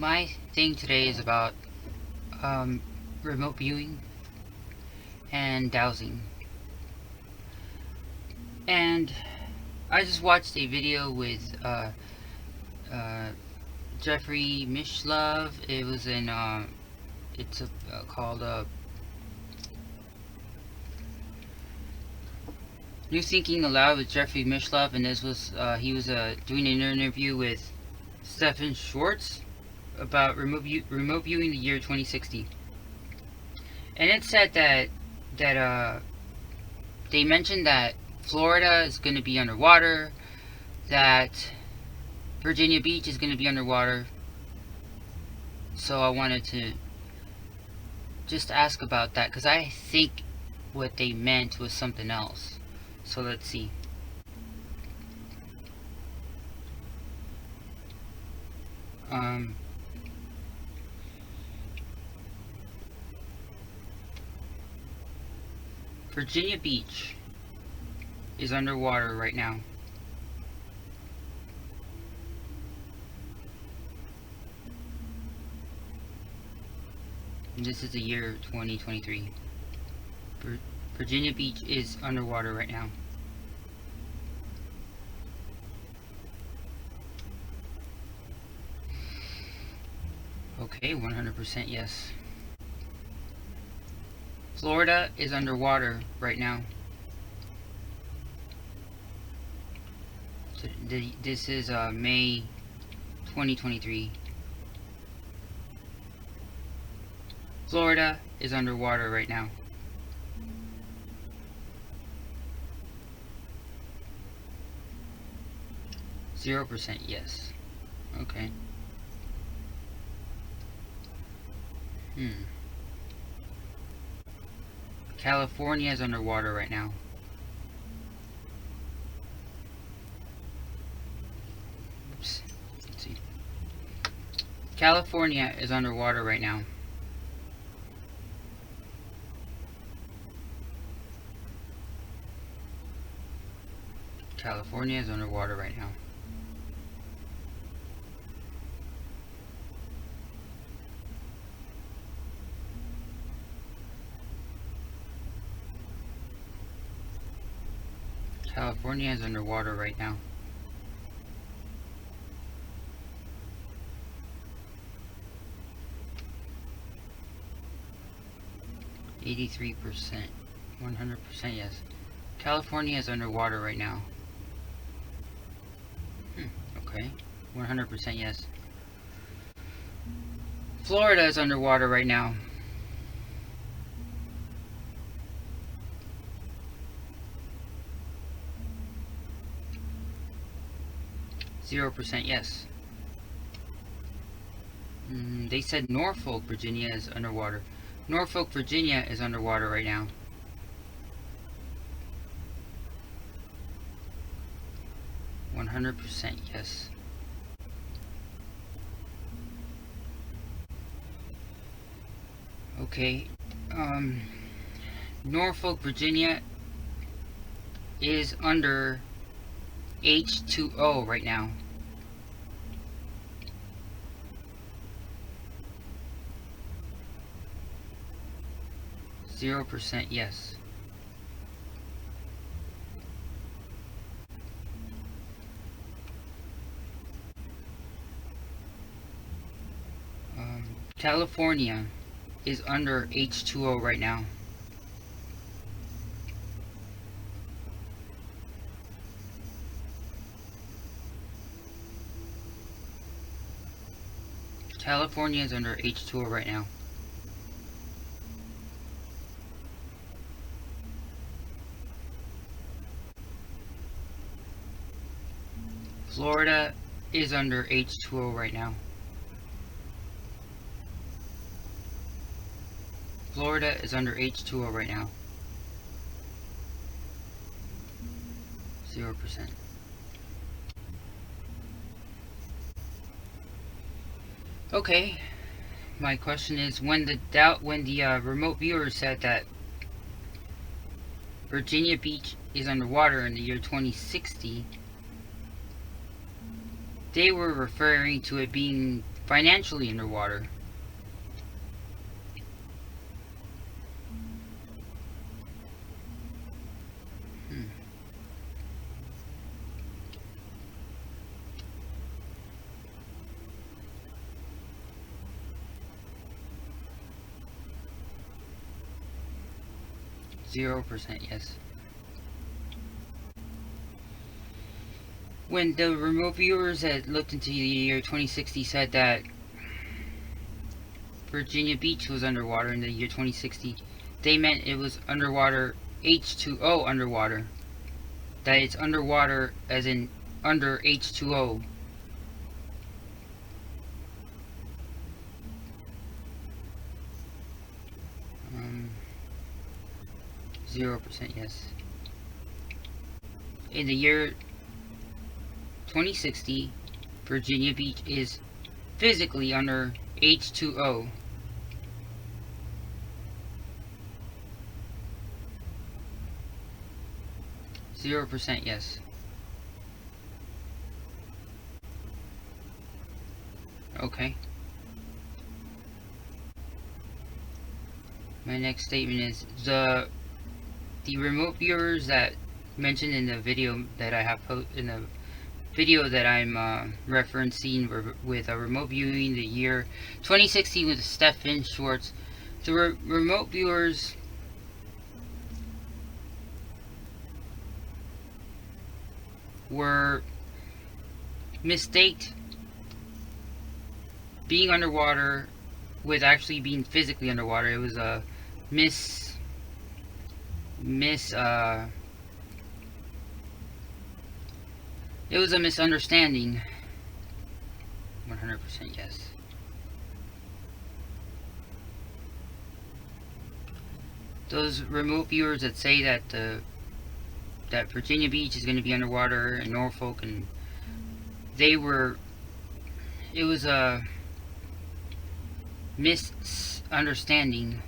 my thing today is about remote viewing and dowsing. And I just watched a video with Jeffrey Mishlove. It was in it's called New Thinking Aloud with Jeffrey Mishlove, and this was he was doing an interview with Stephen Schwartz about remote viewing the year 2060. And it said that they mentioned that Florida is going to be underwater, that Virginia Beach is going to be underwater. So I wanted to just ask about that, because I think what they meant was something else. So let's see. Virginia Beach is underwater right now. And this is the year 2023. Virginia Beach is underwater right now. Okay, 100% yes. Florida is underwater right now. So this is May 2023. Florida is underwater right now. %, yes. Okay. California is underwater right now. Oops. Let's see. California is underwater right now. California is underwater right now. California is underwater right now. %, 100% yes. California is underwater right now. Okay, 100% yes. Florida is underwater right now. %, yes. They said Norfolk, Virginia is underwater. Norfolk, Virginia is underwater right now. %, yes. Okay, Norfolk, Virginia is under H2O right now. %, yes. California is under H2O right now. California is under H2O right now. Florida is under H2O right now. Florida is under H2O right now. 0%. Okay, my question is, when the remote viewer said that Virginia Beach is underwater in the year 2060, they were referring to it being financially underwater. 0%, yes. When the remote viewers that looked into the year 2060 said that Virginia Beach was underwater in the year 2060, they meant it was underwater, H2O underwater. That it's underwater as in under H2O. Um, 0%, yes. In the year 2060, Virginia Beach is physically under H2O. %, yes. Okay. My next statement is the remote viewers that mentioned in the video that I have in the video that I'm referencing with a remote viewing the year 2016 with Stephen Schwartz. The remote viewers were mistaked being underwater with actually being physically underwater. It was a it was a misunderstanding. 100% yes. Those remote viewers that say that that Virginia Beach is going to be underwater and Norfolk, and it was a misunderstanding.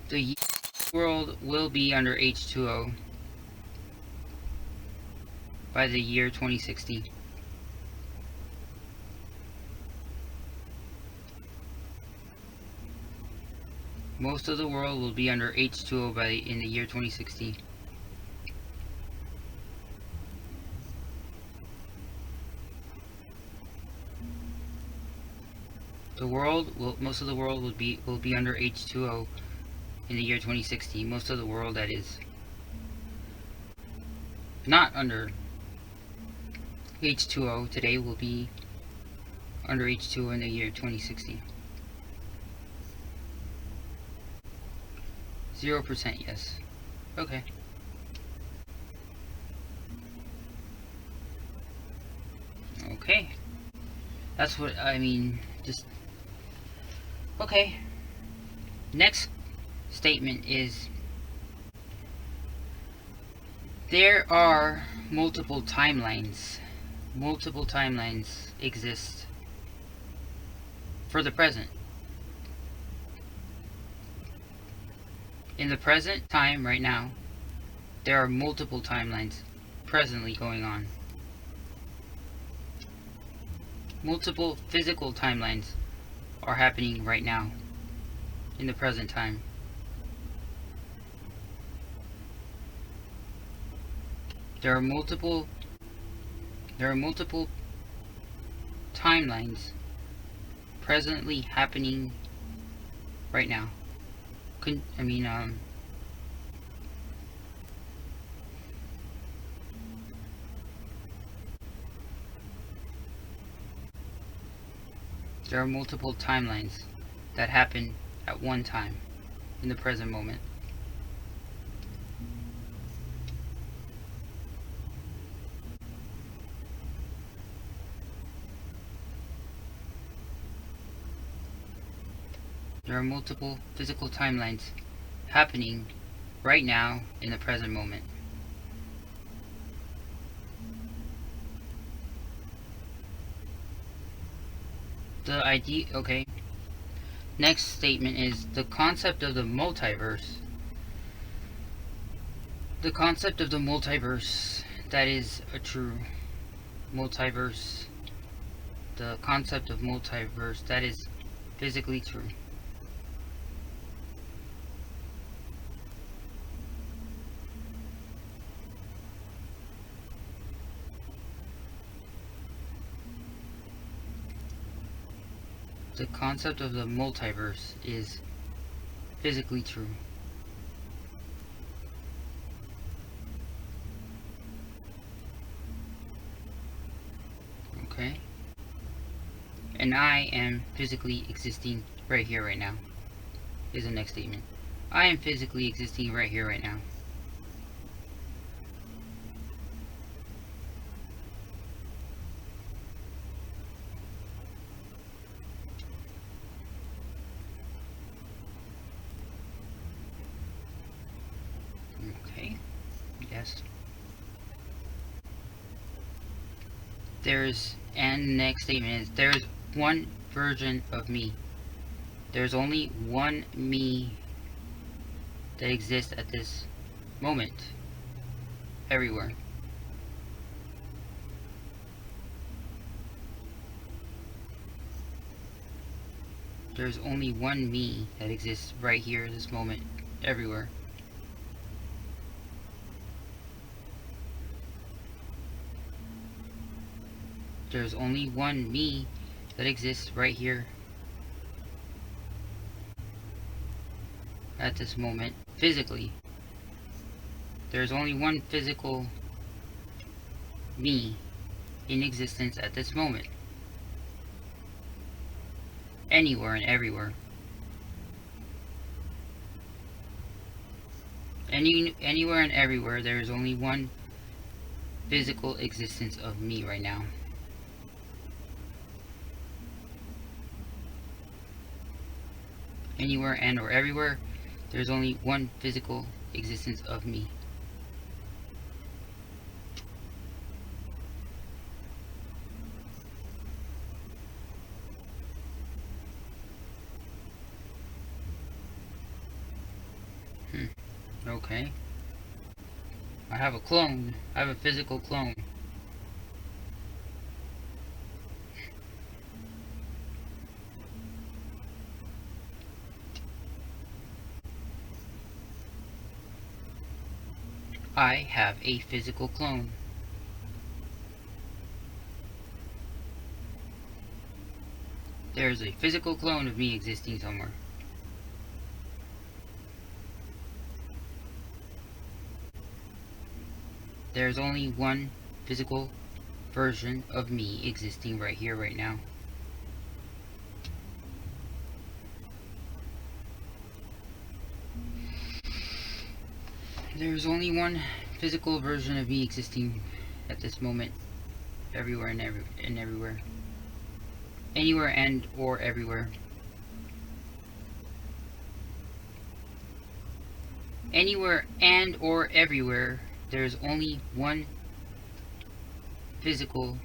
The world will be under H2O by the year 2060. Most of the world will be under H2O in the year 2060. Most of the world will be under H2O in the year 2060. Most of the world that is not under H2O today will be under H2O in the year 2060. 0%, yes. Okay. Okay. That's what I mean. Just okay. Next statement is there are multiple timelines. Multiple timelines exist for the present. In the present time right now, there are multiple timelines presently going on. Multiple physical timelines are happening right now in the present time. There are multiple timelines presently happening right now. There are multiple timelines that happen at one time in the present moment. There are multiple physical timelines happening right now in the present moment. The idea, okay. Next statement is the concept of the multiverse. The concept of the multiverse, that is a true multiverse. The concept of multiverse, that is physically true. The concept of the multiverse is physically true. Okay? And I am physically existing right here, right now, is the next statement. I am physically existing right here, right now. Okay, yes. And the next statement is, there's one version of me. There's only one me that exists at this moment, everywhere. There's only one me that exists right here, this moment, everywhere. There's only one me that exists right here at this moment, physically. There's only one physical me in existence at this moment. Anywhere and everywhere. Anywhere and everywhere, there is only one physical existence of me right now. Anywhere and or everywhere, there's only one physical existence of me. Okay. I have a clone. I have a physical clone. I have a physical clone. There's a physical clone of me existing somewhere. There's only one physical version of me existing right here, right now. There's only one physical version of me existing at this moment, everywhere and everywhere. Anywhere and or everywhere. Anywhere and or everywhere, there's only one physical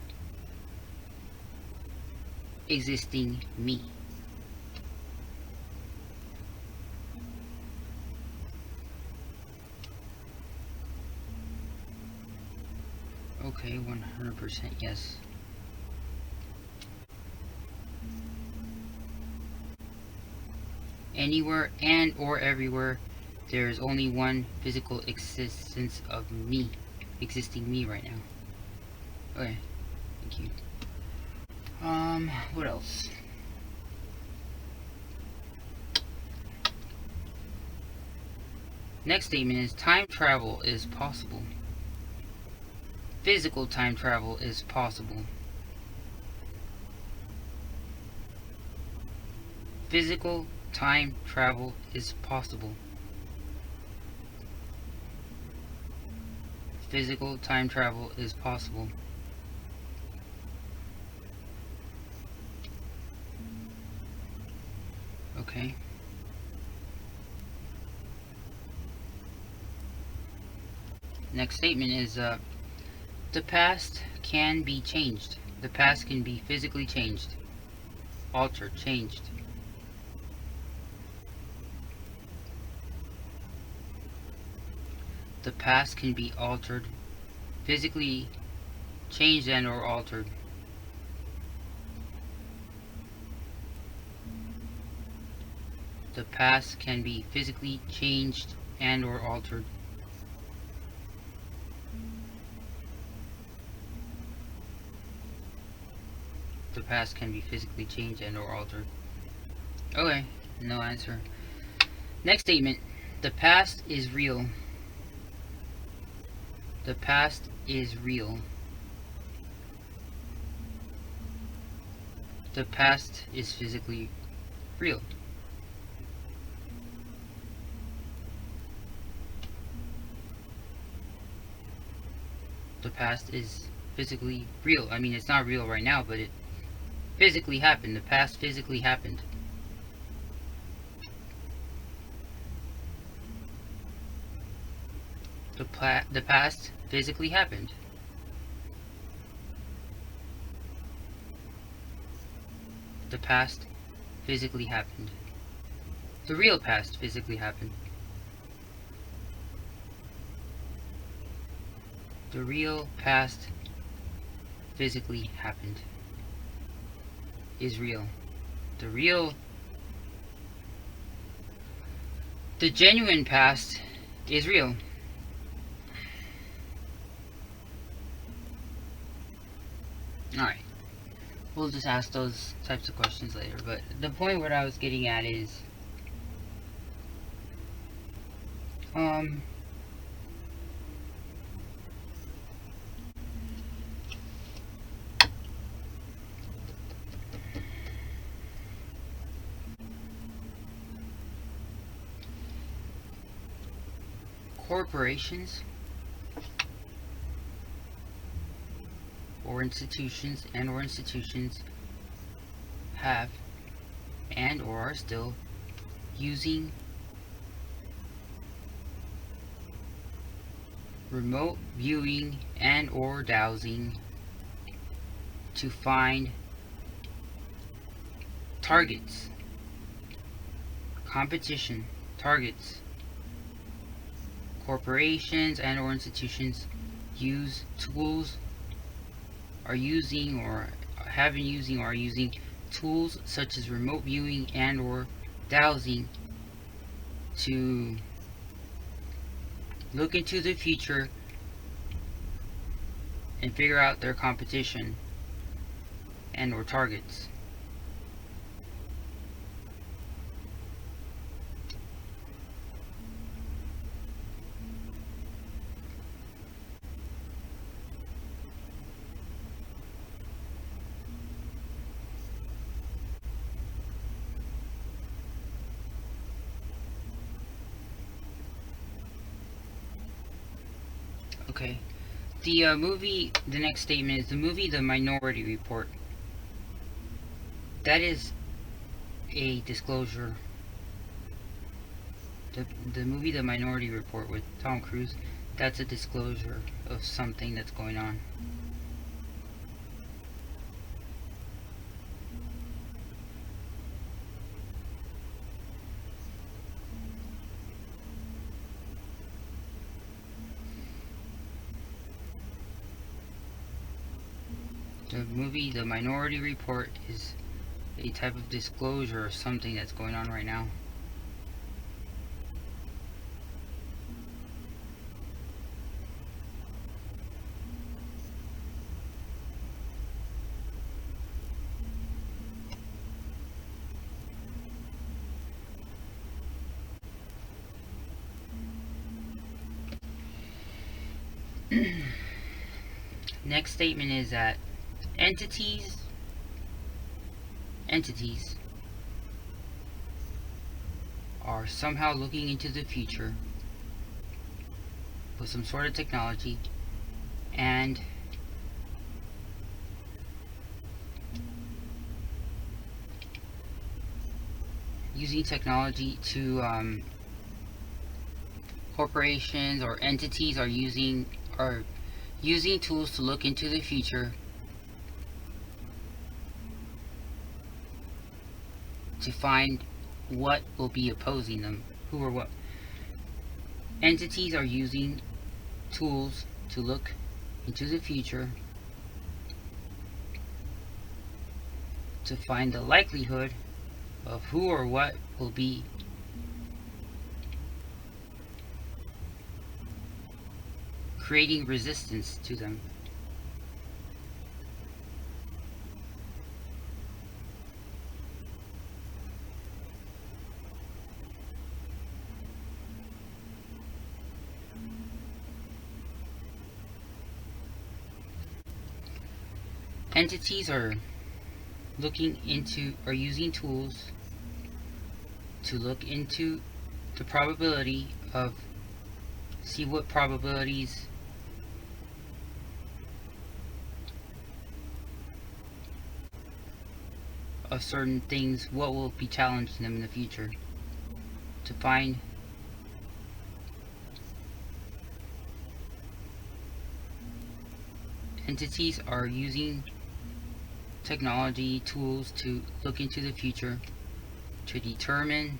existing me. Okay, 100% yes. Anywhere and or everywhere, there is only one physical existence of me, existing me right now. Okay, thank you. What else? Next statement is, time travel is possible. Physical time travel is possible. Physical time travel is possible. Physical time travel is possible. Okay. Next statement is, the past can be changed. The past can be physically changed, altered, changed. The past can be altered, physically changed and or altered. The past can be physically changed and or altered. The past can be physically changed and or altered. Okay, no answer. Next statement. The past is real. The past is real. The past is physically real. The past is physically real. I mean, it's not real right now, but it physically happened. The past physically happened. The past physically happened. The past physically happened. The real past physically happened. The real past physically happened. Is real. The genuine past is real. Alright. We'll just ask those types of questions later. But the point what I was getting at is corporations or institutions have and or are still using remote viewing and or dowsing to find targets, competition, targets. Corporations and or institutions use tools, are using or have been using or are using tools such as remote viewing and or dowsing to look into the future and figure out their competition and or targets. Okay. The next statement is the movie The Minority Report. That is a disclosure. The movie The Minority Report with Tom Cruise, that's a disclosure of something that's going on. The movie The Minority Report is a type of disclosure of something that's going on right now. Next statement is that entities are somehow looking into the future with some sort of technology and using technology to corporations or entities are using tools to look into the future to find what will be opposing them, who or what. Entities are using tools to look into the future to find the likelihood of who or what will be creating resistance to them. Entities are using tools to look into the probability of, see what probabilities of certain things, what will be challenging them in the future, to find entities are using technology tools to look into the future to determine,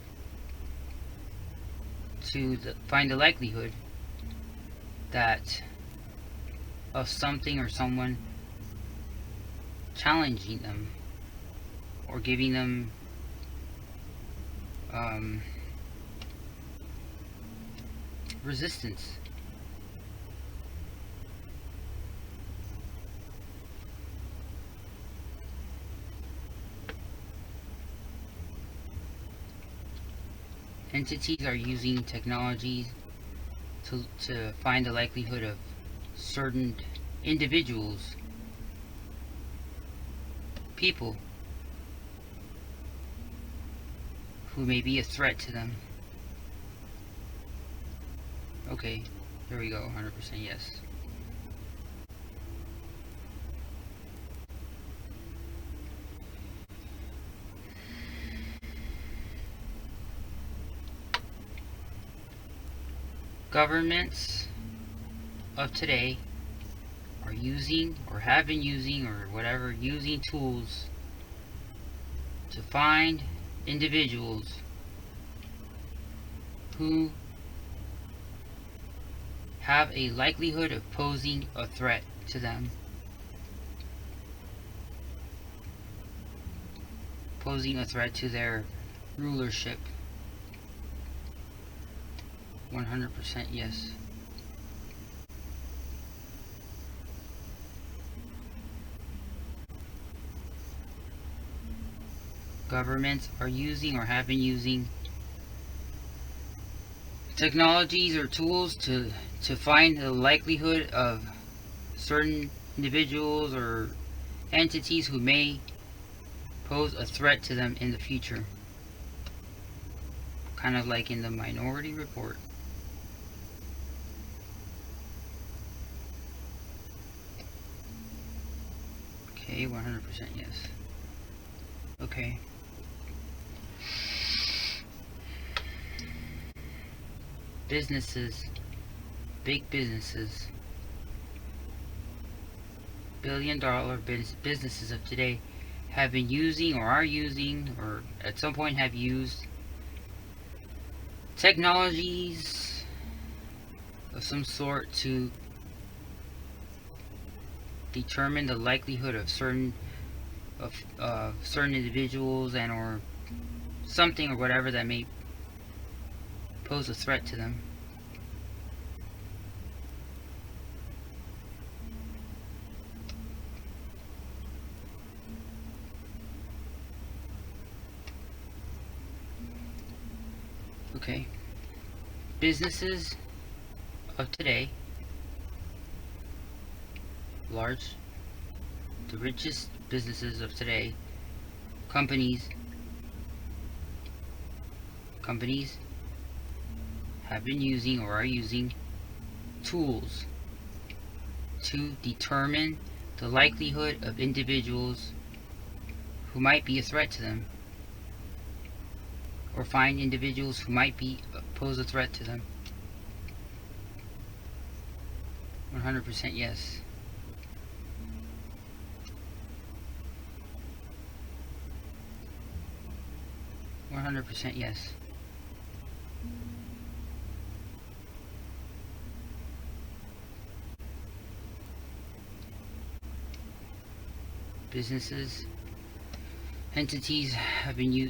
find the likelihood that of something or someone challenging them or giving them resistance. Entities are using technologies to find the likelihood of certain individuals, people who may be a threat to them. Okay, there we go, 100% yes. Governments of today are using, or have been using, or whatever, using tools to find individuals who have a likelihood of posing a threat to them. Posing a threat to their rulership. 100% yes. Governments are using or have been using technologies or tools to find the likelihood of certain individuals or entities who may pose a threat to them in the future. Kind of like in the Minority Report. Okay, 100% yes. Okay. Businesses, big businesses, billion-dollar businesses of today have been using or are using or at some point have used technologies of some sort to determine the likelihood of certain individuals and or something or whatever that may pose a threat to them. Okay. Businesses of today, the richest businesses of today, companies have been using or are using tools to determine the likelihood of individuals who might be a threat to them, or find individuals who might pose a threat to them. 100% yes. Yes. businesses, entities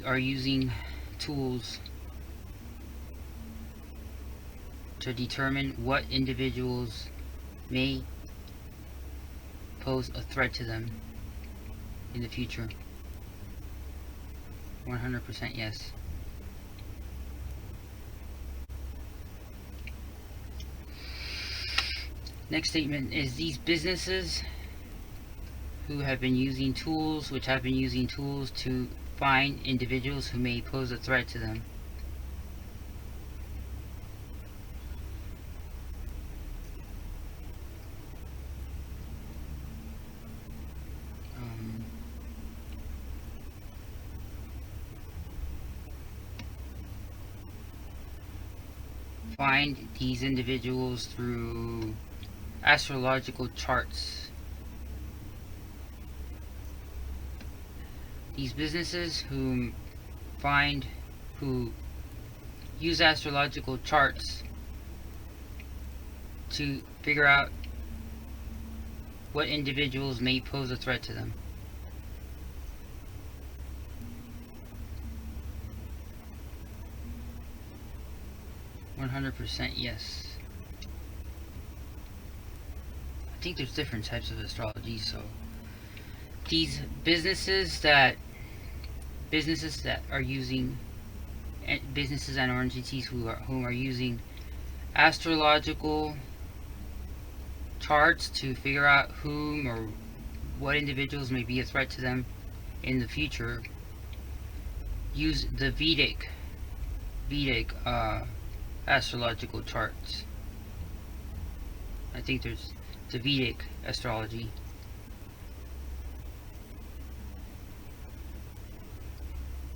are using tools to determine what individuals may pose a threat to them in the future. 100% yes. Next statement is these businesses which have been using tools to find individuals who may pose a threat to them. Find these individuals through astrological charts. These businesses who use astrological charts to figure out what individuals may pose a threat to them. %, yes. I think there's different types of astrology, so these businesses that are using, businesses and entities who are using astrological charts to figure out whom or what individuals may be a threat to them in the future, use the Vedic astrological charts. I think there's the Vedic astrology.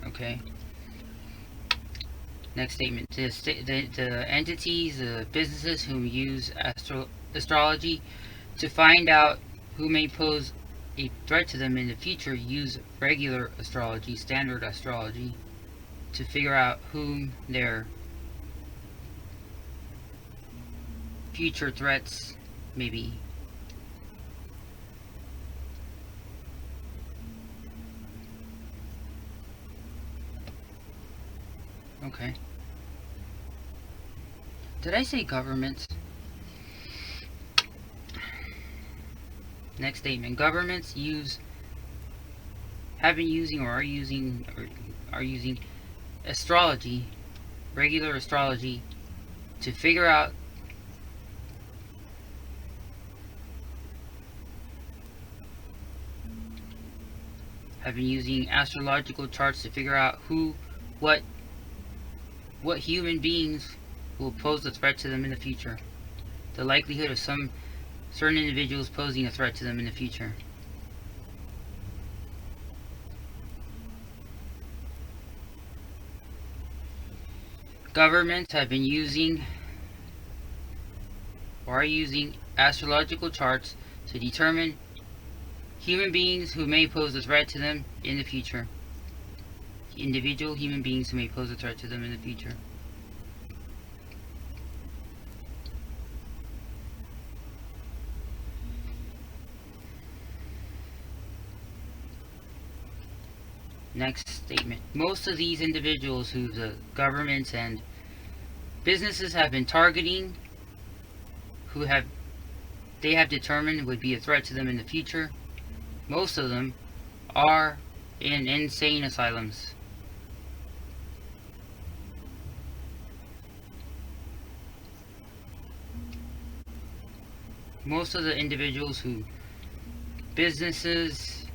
Okay. Next statement. The entities, the businesses who use astrology to find out who may pose a threat to them in the future use regular astrology, standard astrology, to figure out whom their future threats may be. Okay. Did I say governments? Next statement. Governments are using astrology, regular astrology, to figure out have been using astrological charts to figure out what human beings will pose a threat to them in the future. The likelihood of some certain individuals posing a threat to them in the future. Governments have been using or are using astrological charts to determine human beings who may pose a threat to them in the future. Individual human beings who may pose a threat to them in the future. Next statement. Most of these individuals who the governments and businesses have been targeting, they have determined would be a threat to them in the future, most of them are in insane asylums. Most of the individuals who businesses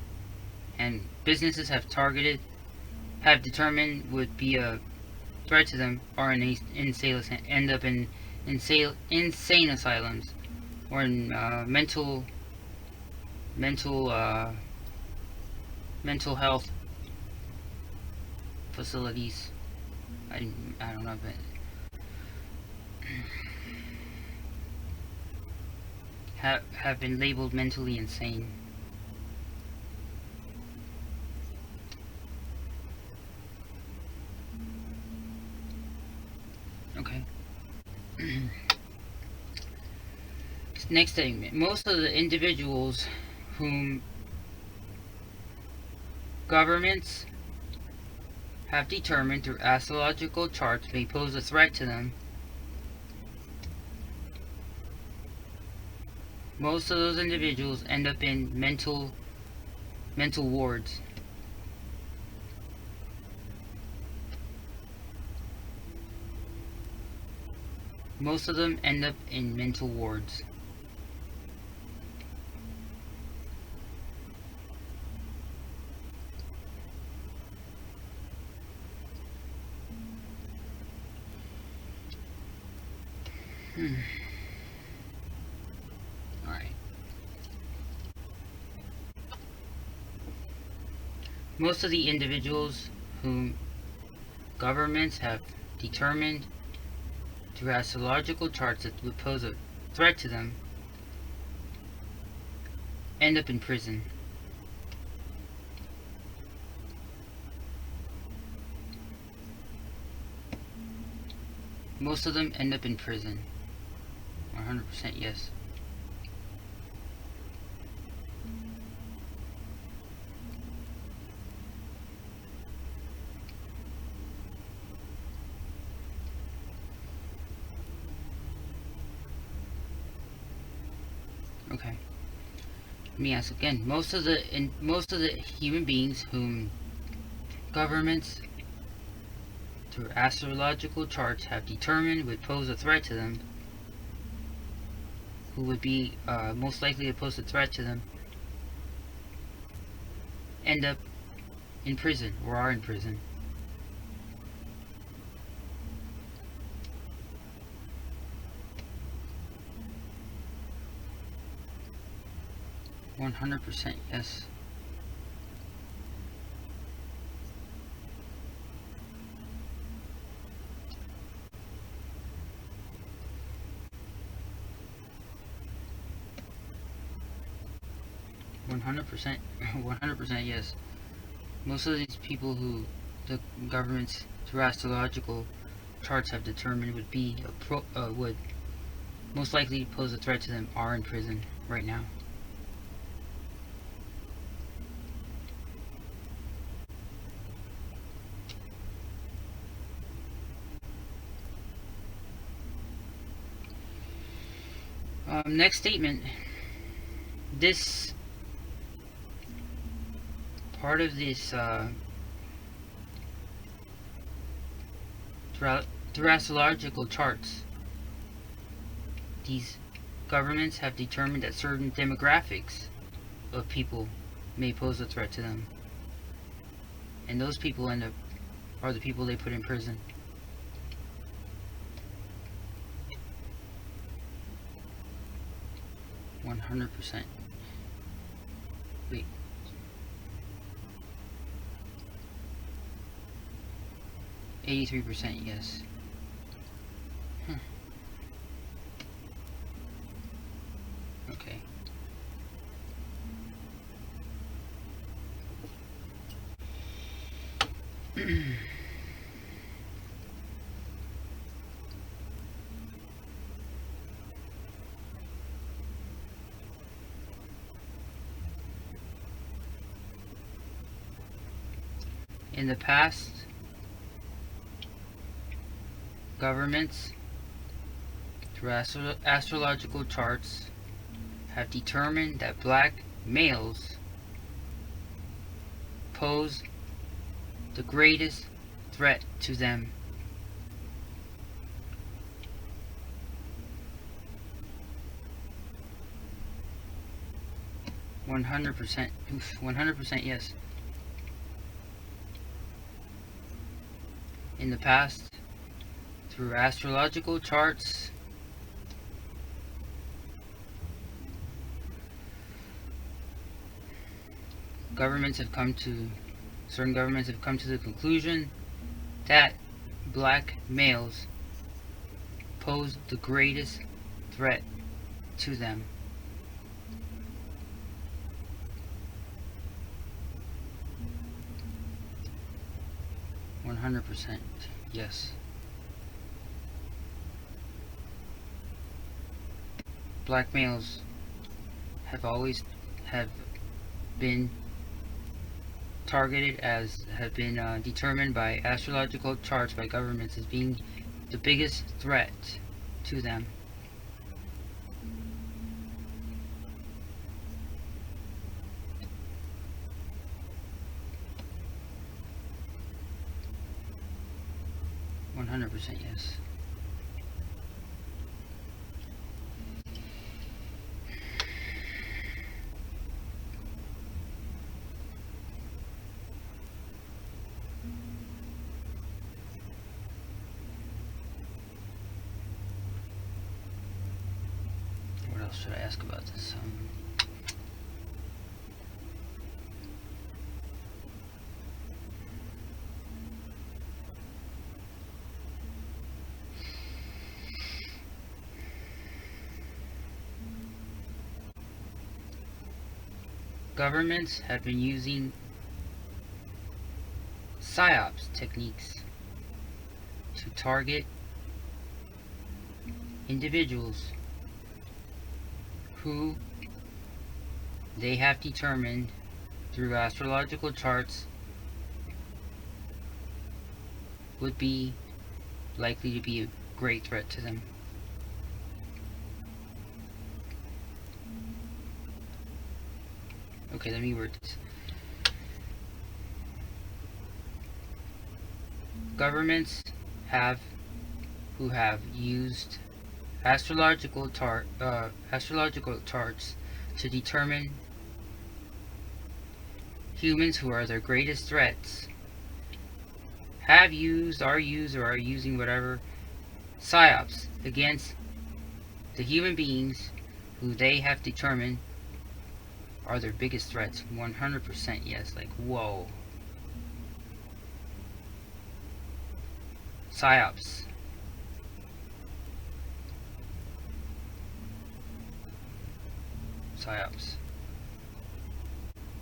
have determined would be a threat to them are end up in insane asylums or in mental health facilities. I don't know, but have been labeled mentally insane. Okay. Next statement. Most of the individuals whom governments have determined through astrological charts may pose a threat to them, most of those individuals end up in mental wards. Most of them end up in mental wards. Alright. Most of the individuals whom governments have determined through astrological charts that would pose a threat to them end up in prison. Most of them end up in prison. 100% yes. Okay. Let me ask again. Most of the human beings whom governments through astrological charts have determined would pose a threat to them, who would be most likely to pose a threat to them, end up in prison or are in prison. %, yes. %, 100% yes. Most of these people who the governments through astrological charts have determined would be would most likely pose a threat to them are in prison right now. Next statement. This part of this through astrological charts, these governments have determined that certain demographics of people may pose a threat to them, and those people are the people they put in prison. %. Wait. %, yes. Okay. In the past, governments through astrological charts have determined that black males pose the greatest threat to them. %, 100% yes. In the past, through astrological charts, certain governments have come to the conclusion that black males pose the greatest threat to them. 100% yes. Black males have always been targeted as have been determined by astrological charts by governments as being the biggest threat to them. %, yes. What else should I ask about this? Governments have been using psyops techniques to target individuals who they have determined through astrological charts would be likely to be a great threat to them. Okay, let me word this. Governments who have used astrological charts to determine humans who are their greatest threats have used, are using whatever psyops against the human beings who they have determined are their biggest threats. 100% yes. Like, whoa. Psyops.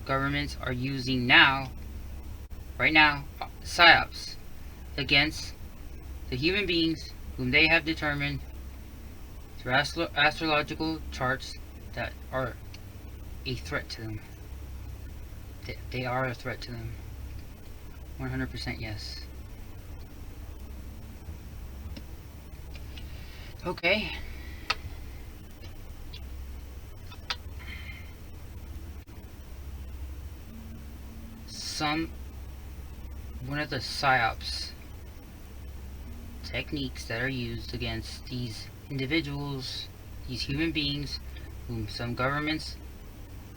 Governments are using right now, psyops against the human beings whom they have determined through astrological charts that are a threat to them. They are a threat to them. 100% yes. Okay. One of the psyops techniques that are used against these individuals, these human beings, whom some governments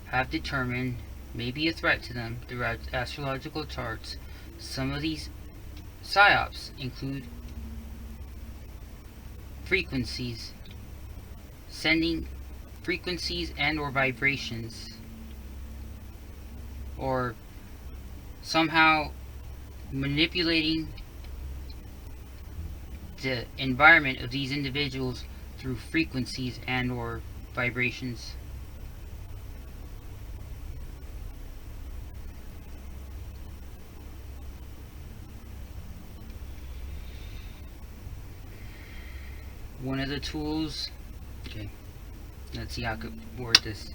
have determined may be a threat to them throughout astrological charts. Some of these psyops include frequencies, sending frequencies and or vibrations, or somehow manipulating the environment of these individuals through frequencies and or vibrations. One of the tools, okay, let's see how I could word this.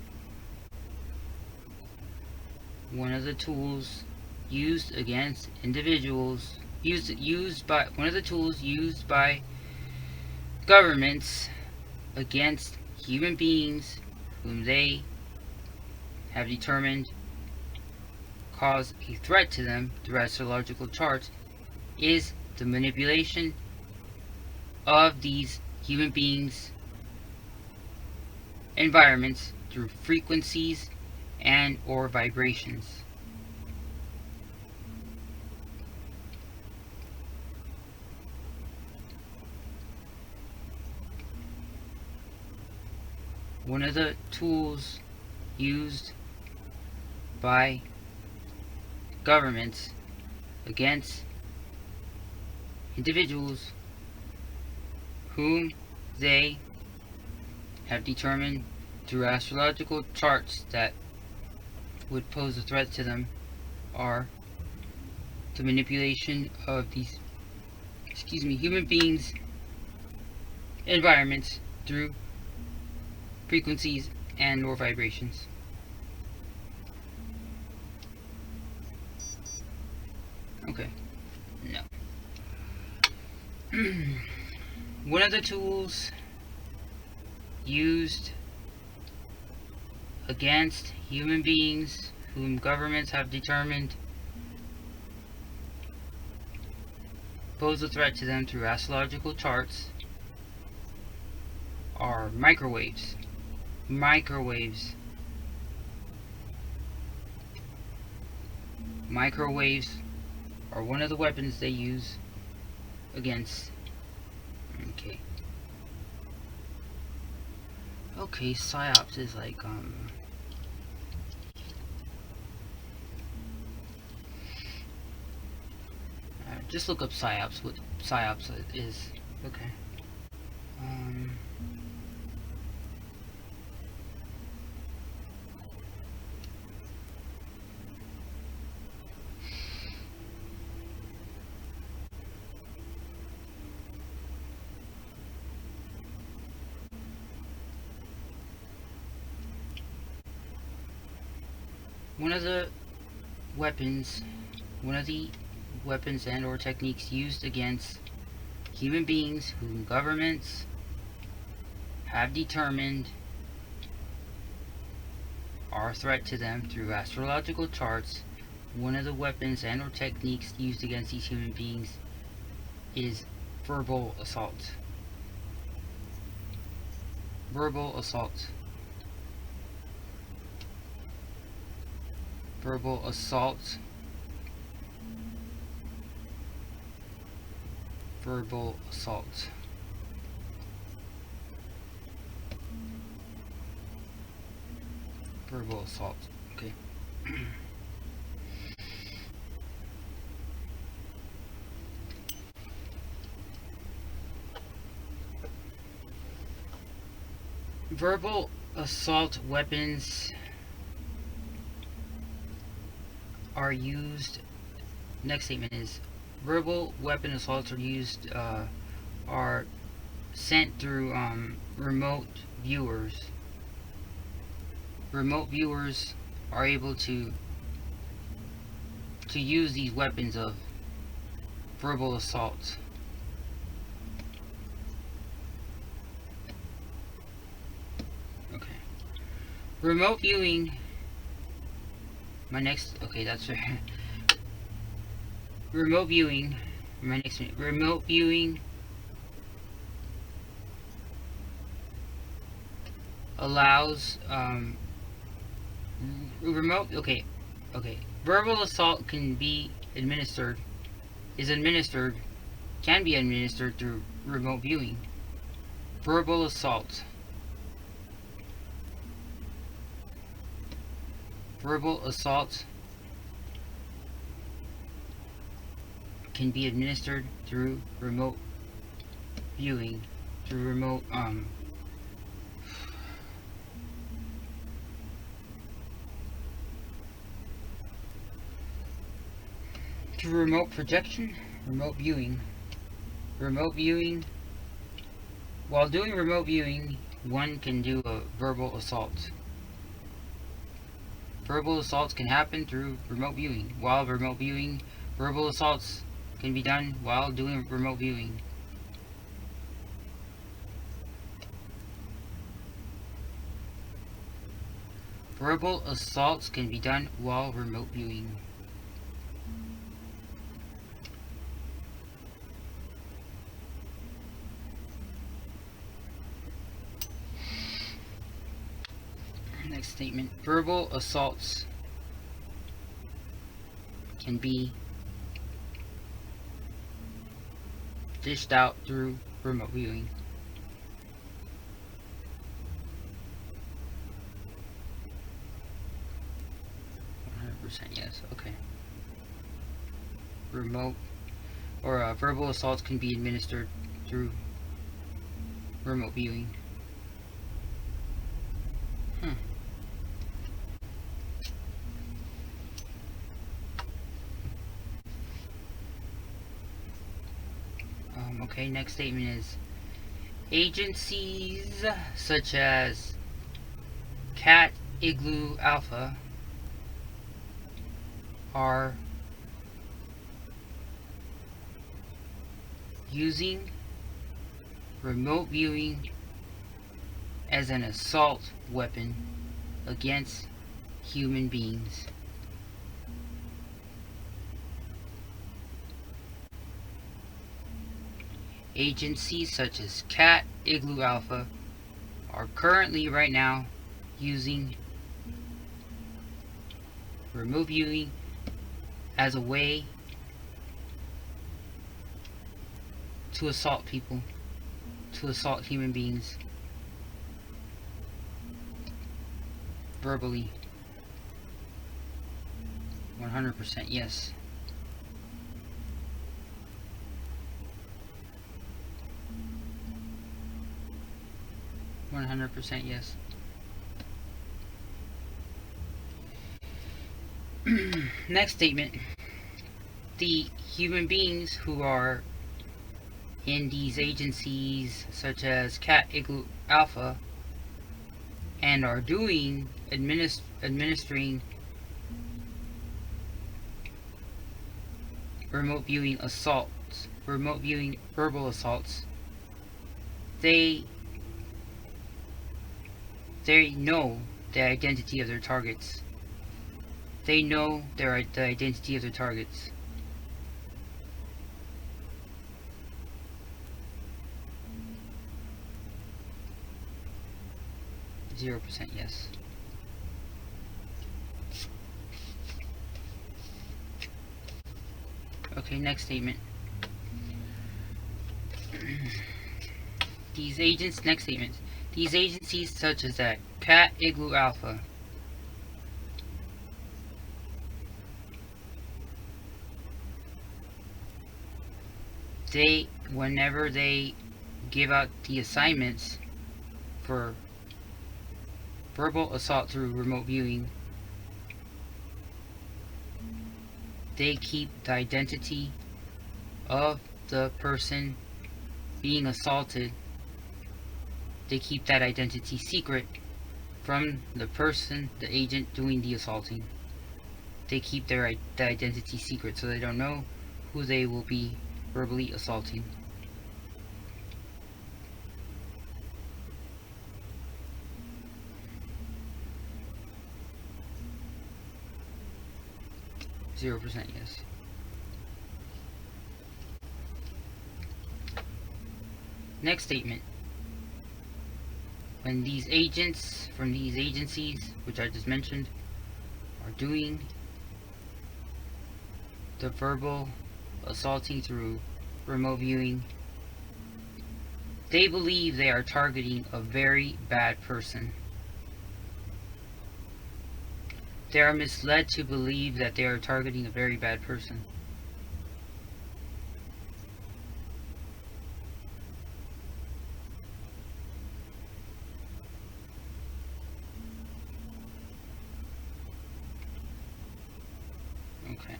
One of the tools used against individuals, one of the tools used by governments against human beings whom they have determined cause a threat to them through astrological charts is the manipulation of these human beings' environments through frequencies and or vibrations. One of the tools used by governments against individuals whom they have determined through astrological charts that would pose a threat to them are the manipulation of these human beings' environments through frequencies and or vibrations. Okay. No. One of the tools used against human beings whom governments have determined pose a threat to them through astrological charts are microwaves. Microwaves are one of the weapons they use against. Okay, psyops is like just look up psyops, what psyops is. Okay. One of the weapons and or techniques used against human beings whom governments have determined are a threat to them through astrological charts. One of the weapons and or techniques used against these human beings is verbal assault. Verbal assault. Verbal assault. Verbal assault. Verbal assault. Okay. Verbal assault weapons are used. Next statement is verbal weapon assaults are used are sent through remote viewers. Remote viewers are able to use these weapons of verbal assault. Okay. Remote viewing. That's right. Remote viewing. Remote viewing allows verbal assault can be administered through remote viewing. Verbal assault. Verbal assault can be administered through remote viewing, through remote through remote projection, remote viewing. Remote viewing. While doing remote viewing, one can do a verbal assault. Verbal assaults can happen through remote viewing. While remote viewing, verbal assaults can be done while doing remote viewing. Verbal assaults can be done while remote viewing. Next statement. Verbal assaults can be dished out through remote viewing. 100% yes. Okay. Remote or verbal assaults can be administered through remote viewing. Okay, next statement is agencies such as Cat Igloo Alpha are using remote viewing as an assault weapon against human beings. Agencies such as Cat, Igloo Alpha are currently right now using remote viewing as a way to assault people, to assault human beings verbally. 100% yes. Yes. Next statement. The human beings who are in these agencies such as Cat, Igloo Alpha and are doing administering remote viewing assaults, remote viewing verbal assaults, they know the identity of their targets. They know the identity of their targets. %, yes. Okay, next statement. Next statement. These agencies such as that Cat, Igloo Alpha whenever they give out the assignments for verbal assault through remote viewing, they keep the identity of the person being assaulted. They keep that identity secret from the person, the agent doing the assaulting. They keep the identity secret so they don't know who they will be verbally assaulting. %, yes. Next statement. When these agents from these agencies, which I just mentioned, are doing the verbal assaulting through remote viewing, they believe they are targeting a very bad person. They are misled to believe that they are targeting a very bad person. Okay.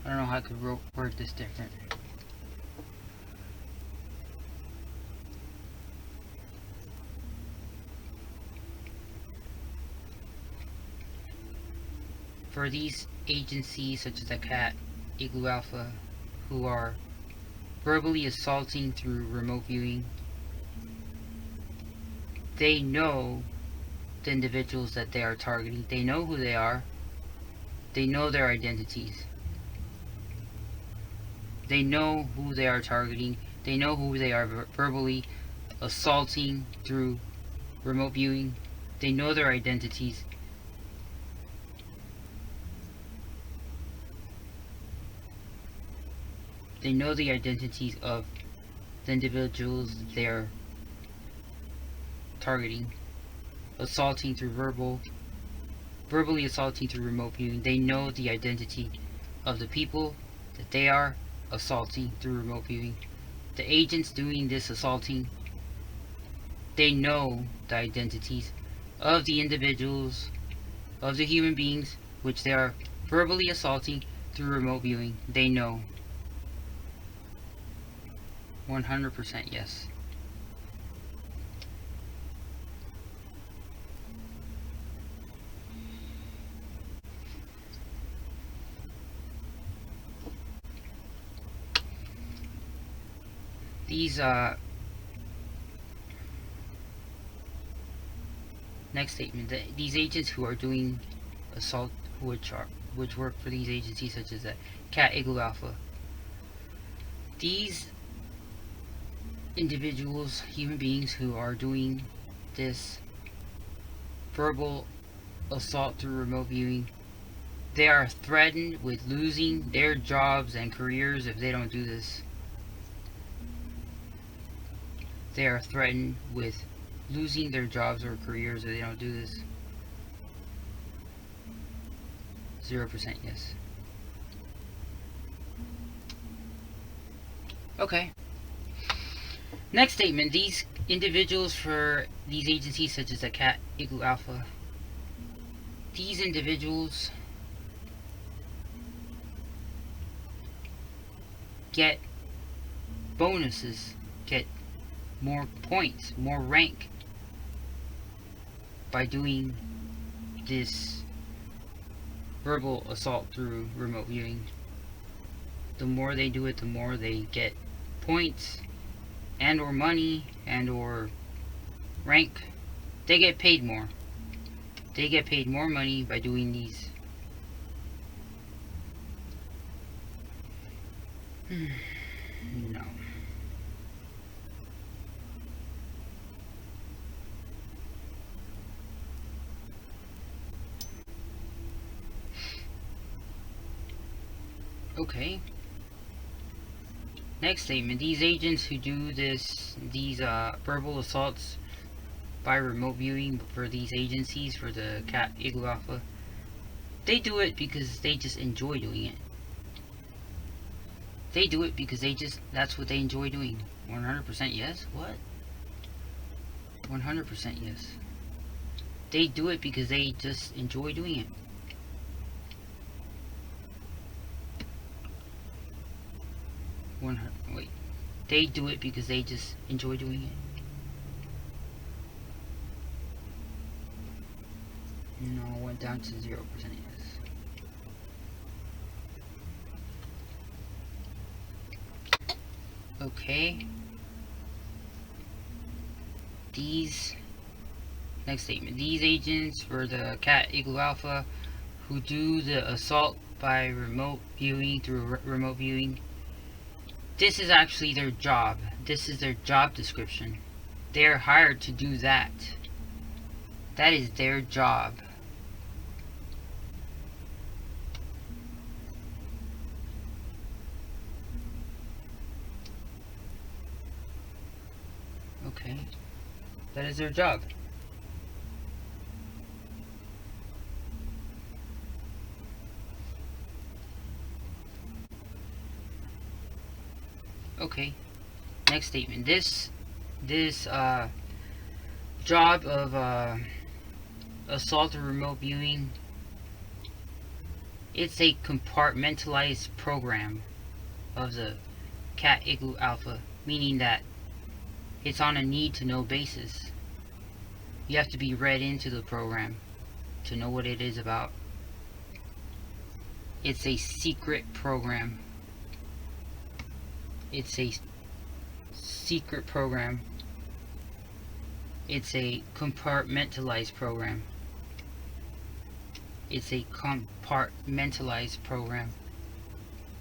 I don't know how I could word this different. For these agencies such as the Cat, Igloo Alpha, who are verbally assaulting through remote viewing, they know the individuals that they are targeting. They know who they are. They know their identities. They know who they are targeting. They know who they are verbally assaulting through remote viewing. They know their identities. They know the identities of the individuals they are targeting, assaulting through verbally assaulting through remote viewing. They know the identity of the people that they are assaulting through remote viewing. The agents doing this assaulting, they know the identities of the individuals, of the human beings, which they are verbally assaulting through remote viewing. They know. 100% yes. These next statement, these agents who are doing assault, which work for these agencies such as the Cat Igloo Alpha, these individuals, human beings who are doing this verbal assault through remote viewing, they are threatened with losing their jobs and careers if they don't do this. They are threatened with losing their jobs or careers if they don't do this. 0% yes. Okay. Next statement. These individuals for these agencies such as the Cat Igloo Alpha, these individuals get bonuses, get more points, more rank by doing this verbal assault through remote viewing. The more they do it, the more they get points and or money and or rank. They get paid more. They get paid more money by doing these. No. Okay. Next statement. These agents who do these verbal assaults by remote viewing for these agencies, for the Cat Igloo Alpha, they do it because they just enjoy doing it. They do it because that's what they enjoy doing. 100% yes? What? 100% yes. They do it because they just enjoy doing it. Wait. They do it because they just enjoy doing it. No, it went down to 0% yes. Okay. Next statement. These agents for the Cat Igloo Alpha who do the assault by remote viewing through remote viewing, this is actually their job. This is their job description. They're hired to do that. That is their job. Okay. That is their job. Okay. Next statement. This job of assault or remote viewing, it's a compartmentalized program of the Cat Igloo Alpha, meaning that it's on a need-to-know basis. You have to be read into the program to know what it is about. It's a secret program. It's a secret program. It's a compartmentalized program. It's a compartmentalized program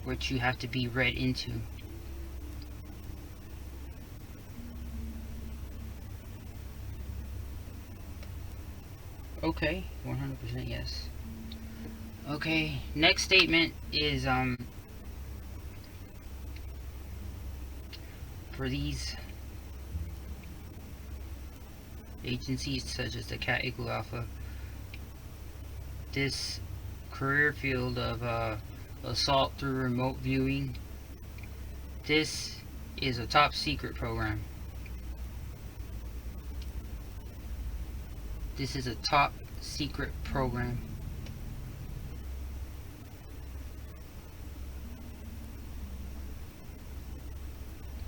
which you have to be read into. Okay, 100% yes. Okay, next statement is for these agencies such as the Cat Igloo Alpha, this career field of assault through remote viewing, this is a top secret program. This is a top secret program.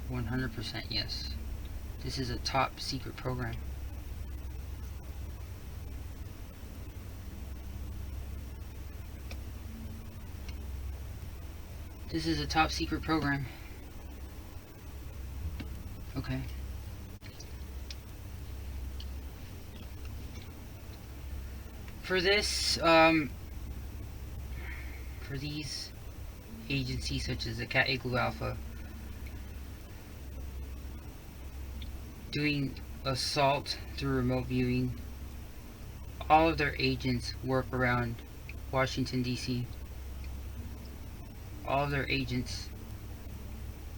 %, yes. This is a top secret program. This is a top secret program. Okay. For this, for these agencies such as the Cat Igloo Alpha, doing assault through remote viewing, all of their agents work around Washington, D.C. All of their agents,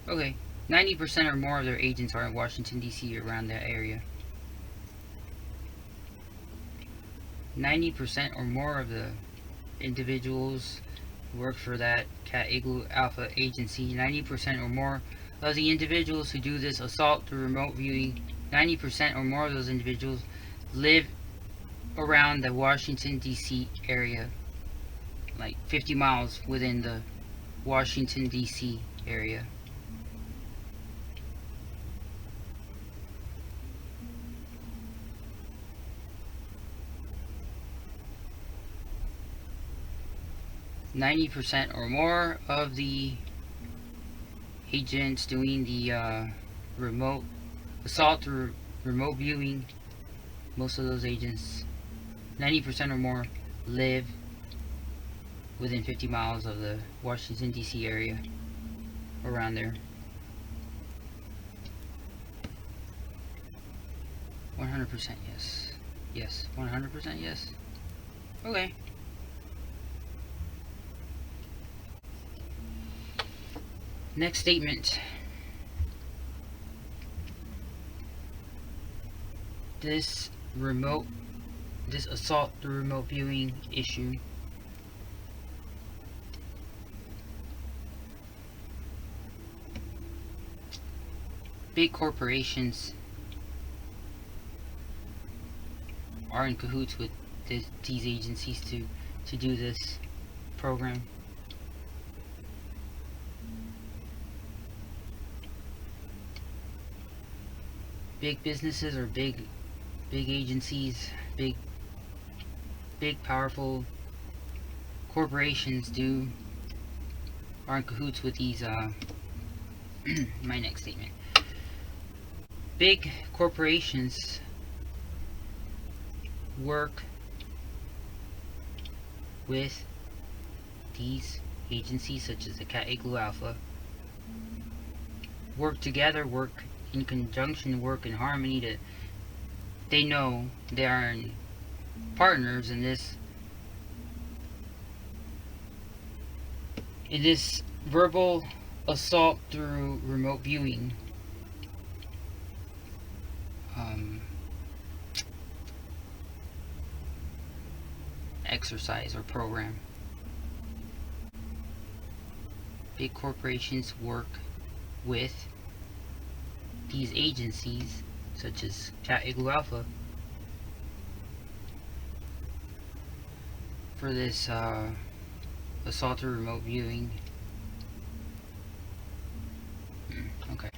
okay, 90% or more of their agents are in Washington, D.C. around that area. 90% or more of the individuals who work for that Cat Igloo Alpha agency, 90% or more of the individuals who do this assault through remote viewing, 90% or more of those individuals live around the Washington, D.C. area, like 50 miles within the Washington, D.C. area. %90 or more of the agents doing the remote assault through remote viewing, most of those agents, 90% or more, live within 50 miles of the Washington, D.C. area, around there. 100% yes. Yes, 100% yes. Okay. Next statement. This assault through remote viewing issue big corporations are in cahoots with these agencies to do this program. Big businesses or big agencies, big powerful corporations are in cahoots with these my next statement. Big corporations work with these agencies such as the Cat Igloo Alpha, work together, work in conjunction, work in harmony. They know they are partners in this verbal assault through remote viewing exercise or program. Big corporations work with these agencies such as Cat Igloo Alpha for this assault through remote viewing. Okay.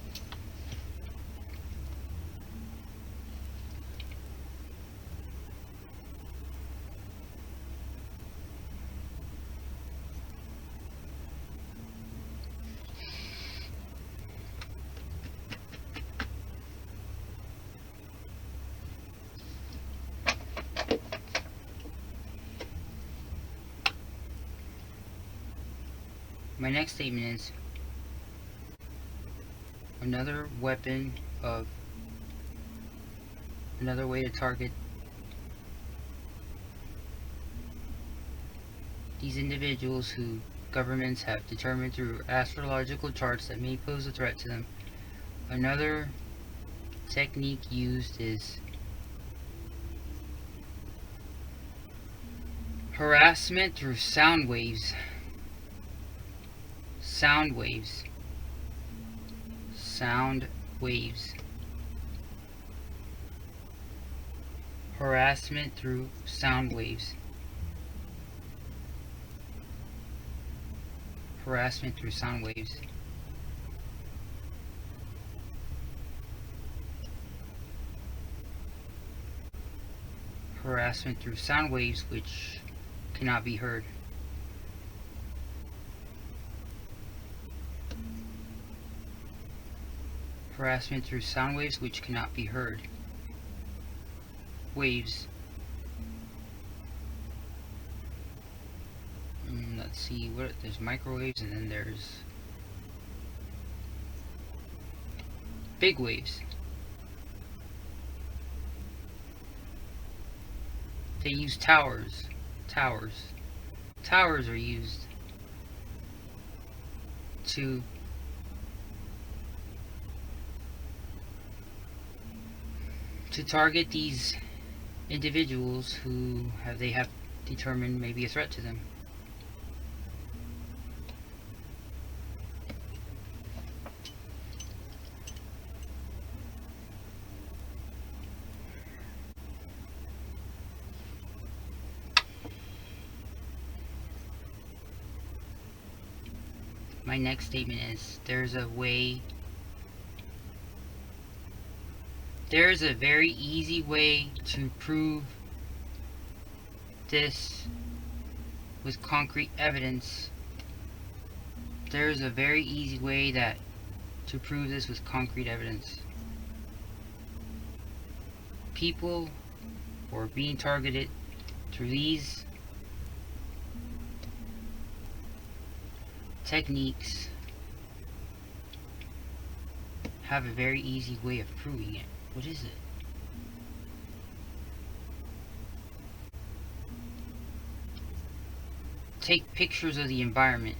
My next statement is another way to target these individuals who governments have determined through astrological charts that may pose a threat to them. Another technique used is harassment through sound waves. Sound waves. Sound waves. Harassment through sound waves. Harassment through sound waves. Harassment through sound waves which cannot be heard. harassment through sound waves which cannot be heard. Waves. Let's see, there's microwaves and then there's big waves. They use towers. Towers are used to target these individuals who they have determined may be a threat to them. My next statement is, there's a very easy way to prove this with concrete evidence. There's a very easy way to prove this with concrete evidence. People who are being targeted through these techniques have a very easy way of proving it. What is it? Take pictures of the environment.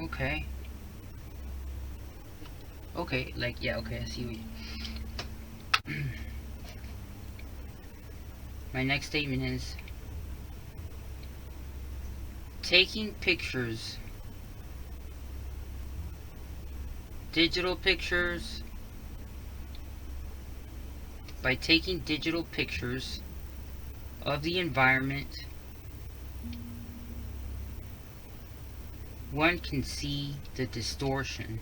Okay. Okay, like, yeah, okay, I see what you... My next statement is, taking pictures, digital pictures, by taking digital pictures of the environment, one can see the distortion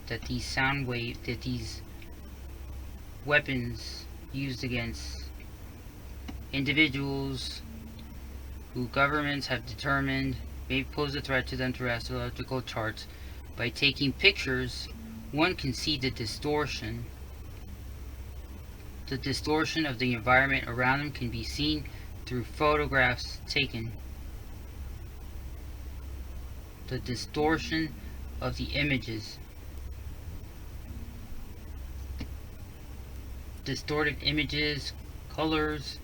that these weapons used against individuals who governments have determined may pose a threat to them through astrological charts. By taking pictures, one can see the distortion. The distortion of the environment around them can be seen through photographs taken. The distortion of the images. Distorted images, colors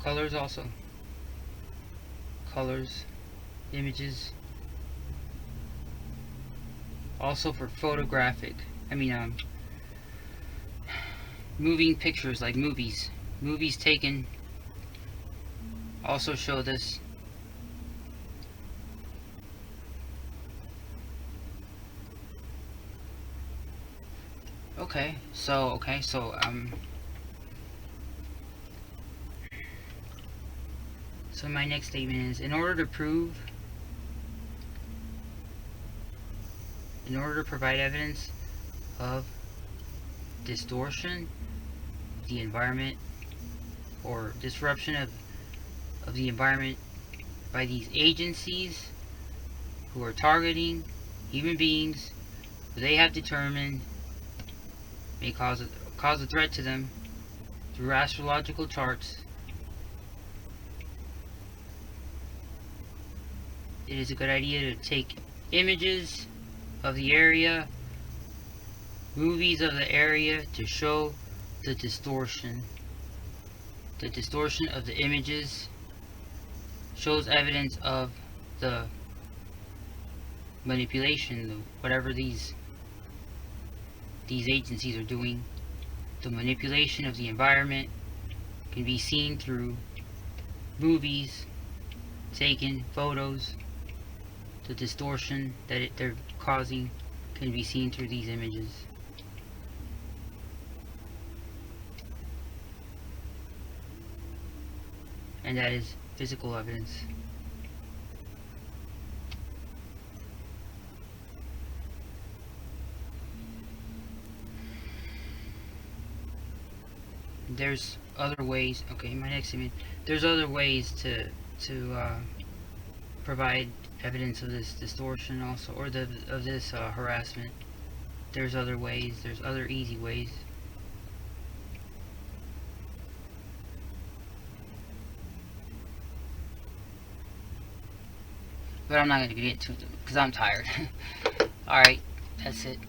also. Colors, images. Also for photographic, moving pictures like movies. Movies taken also show this. So my next statement is, in order to provide evidence of distortion of the environment or disruption of the environment by these agencies who are targeting human beings who they have determined may cause a threat to them through astrological charts, it is a good idea to take images of the area, movies of the area, to show the distortion. The distortion of the images shows evidence of the manipulation, whatever these agencies are doing. The manipulation of the environment can be seen through movies, taken photos. The distortion that they're causing can be seen through these images. And that is physical evidence. There's other ways. Okay, my next statement. There's other ways to provide evidence of this distortion also, or of this harassment. There's other ways. There's other easy ways. But I'm not going to get into it because I'm tired. Alright, that's it.